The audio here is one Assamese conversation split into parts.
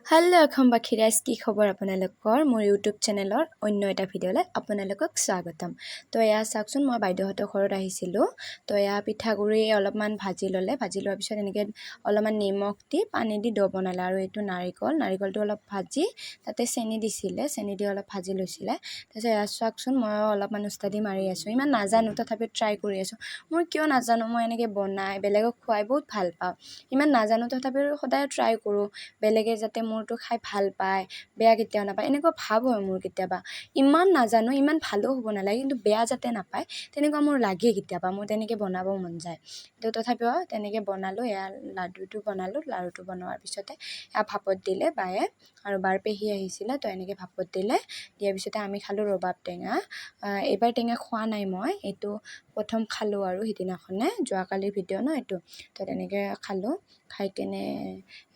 হেল্ল' অসমবাসী ৰাইজ, কি খবৰ আপোনালোকৰ? মোৰ ইউটিউব চেনেলৰ অন্য এটা ভিডিঅ'লৈ আপোনালোকক স্বাগতম। তো এয়া চাওকচোন, মই বাইদেউহঁতৰ ঘৰত আহিছিলোঁ। তো এয়া পিঠাগুড়ি অলপমান ভাজি ল'লে, ভাজি লোৱাৰ পিছত এনেকৈ অলপমান নিমখ দি পানী দি ডো বনালে। আৰু এইটো নাৰিকলটো অলপ ভাজি তাতে চেনি দিছিলে, চেনি দি অলপ ভাজি লৈছিলে। তাৰপিছত এয়া চাওকচোন, মই অলপমান উস্তাদি মাৰি আছোঁ। ইমান নাজানো, তথাপিও ট্ৰাই কৰি আছোঁ। মই কিয় নাজানো, মই এনেকৈ বনাই বেলেগক খুৱাই বহুত ভাল পাওঁ। ইমান নাজানো তথাপিও সদায় ট্ৰাই কৰোঁ, বেলেগে যাতে মোৰটো খাই ভাল পায়, বেয়া কেতিয়াও নাপায়, এনেকুৱা ভাৱ হয় মোৰ কেতিয়াবা। ইমান নাজানো, ইমান ভালো হ'ব নালাগে, কিন্তু বেয়া যাতে নাপায় তেনেকুৱা মোৰ লাগে কেতিয়াবা। মোৰ তেনেকৈ বনাব মন যায়। তো তথাপিও তেনেকৈ বনালোঁ। এয়া লাডুটো বনালোঁ। লাডুটো বনোৱাৰ পিছতে এয়া ভাপত দিলে বায়ে, আৰু বাৰ পেহী আহিছিলে। তো এনেকৈ ভাপত দিলে, দিয়াৰ পিছতে আমি খালোঁ ৰবাব টেঙা। এইবাৰ টেঙা খোৱা নাই মই, এইটো প্ৰথম খালোঁ আৰু সিদিনাখনে, যোৱাকালিৰ ভিডিঅ' ন এইটো। তো তেনেকৈ খালোঁ। খাই কেনে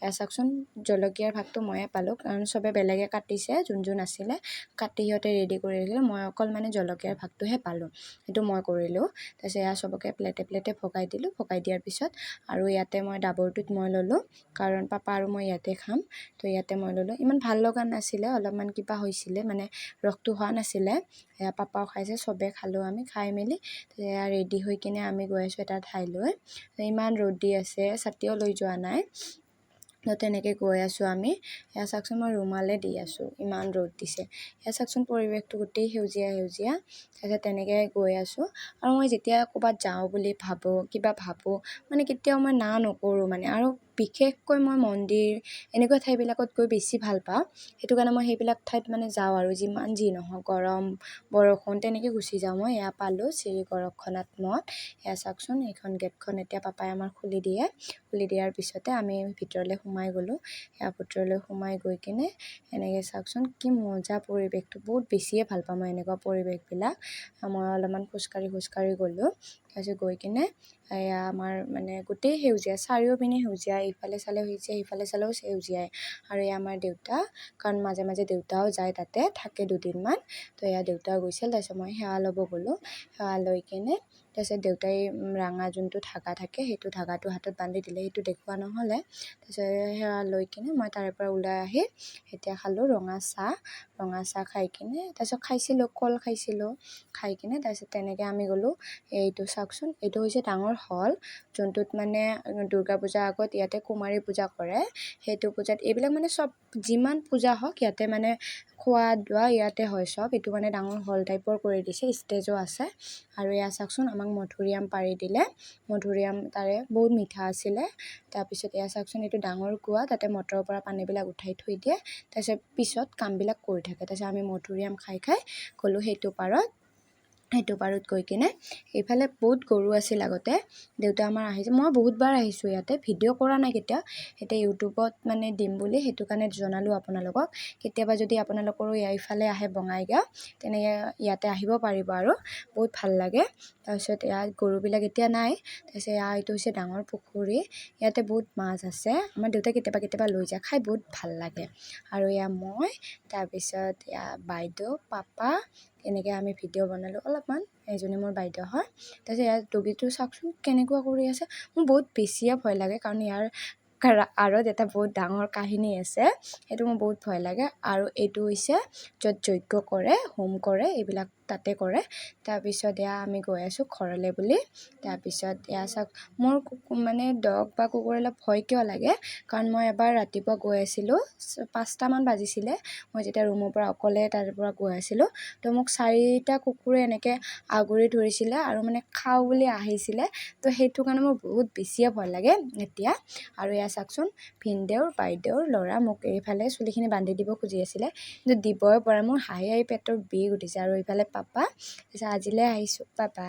এয়া চাওকচোন, জলকীয়াৰ ভাগটো ময়ে পালোঁ, কাৰণ চবে বেলেগে কাটিছে, যোন আছিলে কাটি সিহঁতে ৰেডি কৰি আহিলে। মই অকল মানে জলকীয়াৰ ভাগটোহে পালোঁ, সেইটো মই কৰিলোঁ। তাৰপিছত এয়া চবকে প্লেটে প্লেটে ভগাই দিলোঁ। ভগাই দিয়াৰ পিছত আৰু ইয়াতে মই ডাবৰটোত মই ল'লোঁ, কাৰণ পাপা আৰু মই ইয়াতে খাম। তো ইয়াতে মই ল'লোঁ। ইমান ভাল লগা নাছিলে, অলপমান কিবা হৈছিলে, মানে ৰসটো হোৱা নাছিলে। এয়া পাপাও খাইছে, চবে খালোঁ আমি। খাই মেলি এয়া ৰেডি হৈ কিনে আমি গৈ আছোঁ এটা ঠাইলৈ। ইমান ৰ'দ দি আছে, ছাতিও লৈ যোৱা নাই। তো তেনেকৈ গৈ আছোঁ আমি। এয়া চাওকচোন, মই ৰুমালে দি আছোঁ, ইমান ৰ'দ দিছে। এয়া চাওকচোন, পৰিৱেশটো গোটেই সেউজীয়া সেউজীয়া। তাৰপিছত তেনেকৈ গৈ আছোঁ। আৰু মই যেতিয়া ক'ৰবাত যাওঁ বুলি ভাবোঁ, কিবা ভাবোঁ, মানে কেতিয়াও মই না নকৰোঁ মানে। আৰু বিশেষকৈ মই মন্দিৰ এনেকুৱা ঠাইবিলাকত গৈ বেছি ভাল পাওঁ। সেইটো কাৰণে মই সেইবিলাক ঠাইত মানে যাওঁ, আৰু যিমান যি নহওক, গৰম বৰষুণ তেনেকৈ গুচি যাওঁ মই। এয়া পালোঁ শ্ৰী গৰক্ষনাথ মঠ। এয়া চাওকচোন, এইখন গেটখন এতিয়া পাপাই আমাৰ খুলি দিয়ে। খুলি দিয়াৰ পিছতে আমি ভিতৰলৈ সোমাই গ'লোঁ। সেয়া ভিতৰলৈ সোমাই গৈ কিনে এনেকৈ চাওকচোন, কি মজা পৰিৱেশটো। বহুত বেছিয়ে ভাল পাওঁ মই এনেকুৱা পৰিৱেশবিলাক। মই অলপমান খোজকাঢ়ি গ'লোঁ। তাৰপিছত গৈ কিনে এয়া আমাৰ মানে গোটেই সেউজীয়া, চাৰিওপিনে সেউজীয়া, ইফালে চালেও সেউজীয়া, সিফালে চালেও সেউজীয়াই। আৰু এয়া আমাৰ দেউতা, কাৰণ মাজে মাজে দেউতাও যায়, তাতে থাকে দুদিনমান। তো এয়া দেউতাও গৈছিল। তাৰপিছত মই সেৱা ল'ব গ'লোঁ। সেৱা লৈ কিনে তাৰপিছত দেউতাই ৰঙা যোনটো ধাগা থাকে, সেইটো ধাগাটো হাতত বান্ধি দিলে, সেইটো দেখুওৱা নহ'লে। তাৰপিছত সেৱা লৈ কিনে মই তাৰে পৰা ওলাই আহি এতিয়া খালোঁ ৰঙা চাহ খাই কিনে, তাৰপিছত খাইছিলোঁ কল খাইছিলোঁ। খাই কিনে তাৰপিছত তেনেকৈ আমি গ'লোঁ। এইটো চাওকচোন, এইটো হৈছে ডাঙৰ হল, যোনটোত মানে দুৰ্গা পূজাৰ আগত ইয়াতে কুমাৰী পূজা কৰে। সেইটো পূজাত এইবিলাক মানে চব যিমান পূজা হওক ইয়াতে মানে খোৱা দোৱা ইয়াতে হয় চব। এইটো মানে ডাঙৰ হল টাইপৰ কৰি দিছে, ষ্টেজো আছে। আৰু এয়া চাওকচোন, আমাক মধুৰিআম পাৰি দিলে। মধুৰিআম তাৰে বহুত মিঠা আছিলে। তাৰপিছত এয়া চাওকচোন, এইটো ডাঙৰ কুঁৱা, তাতে মটৰৰ পৰা পানীবিলাক উঠাই থৈ দিয়ে। তাৰপিছত পিছত কামবিলাক কৰি থাকে। তাৰপিছত আমি মধুৰিআম খাই গ'লোঁ সেইটো পাৰত। সেইটো পাৰত গৈ কিনে এইফালে বহুত গৰু আছিল আগতে, দেউতা আমাৰ আহিছে। মই বহুতবাৰ আহিছোঁ ইয়াতে, ভিডিঅ' কৰা নাই কেতিয়াও। এতিয়া ইউটিউবত মানে দিম বুলি সেইটো কাৰণে জনালোঁ আপোনালোকক। কেতিয়াবা যদি আপোনালোকৰো এইফালে আহে বঙাইগাঁও, তেনেকৈ ইয়াতে আহিব পাৰিব, আৰু বহুত ভাল লাগে। তাৰপিছত ইয়াত গৰুবিলাক এতিয়া নাই। তাৰপিছত এইটো হৈছে ডাঙৰ পুখুৰী, ইয়াতে বহুত মাছ আছে। আমাৰ দেউতাই কেতিয়াবা লৈ যায়, খাই বহুত ভাল লাগে। আৰু এয়া মই, তাৰপিছত এয়া বাইদেউ, পাপা, এনেকৈ আমি ভিডিঅ' বনালোঁ অলপমান। এইজনী মোৰ বাইদেউ হয়। তাৰপিছত ইয়াৰ ডগীটো চাওকচোন কেনেকুৱা কৰি আছে। মোৰ বহুত বেছিয়ে ভয় লাগে, কাৰণ ইয়াৰ আঁৰত এটা বহুত ডাঙৰ কাহিনী আছে, সেইটো মোৰ বহুত ভয় লাগে। আৰু এইটো হৈছে য'ত যজ্ঞ কৰে, হোম কৰে, এইবিলাক তাতে কৰে। তাৰপিছত এয়া আমি গৈ আছোঁ ঘৰলৈ বুলি। তাৰপিছত এয়া চাওক, মোৰ মানে ডগ বা কুকুৰ অলপ ভয় কিয় লাগে, কাৰণ মই এবাৰ ৰাতিপুৱা গৈ আছিলোঁ, 5টামান বাজিছিলে, মই যেতিয়া ৰুমৰ পৰা অকলে তাৰ পৰা গৈ আছিলোঁ। তো মোক 4টা কুকুৰে এনেকৈ আগুৰি ধৰিছিলে, আৰু মানে খাওঁ বুলি আহিছিলে। তো সেইটো কাৰণে মোৰ বহুত বেছিয়ে ভয় লাগে এতিয়া। আৰু এয়া চাওকচোন, ভিনদেউৰ বাইদেউৰ ল'ৰা মোক এইফালে চুলিখিনি বান্ধি দিব খুজি আছিলে, কিন্তু দিবই পৰা। মোৰ হাঁহি পেটৰ বিষ উঠিছে। আৰু এইফালে পাপা। তাৰপিছত আজিলৈ আহিছোঁ, পাপা।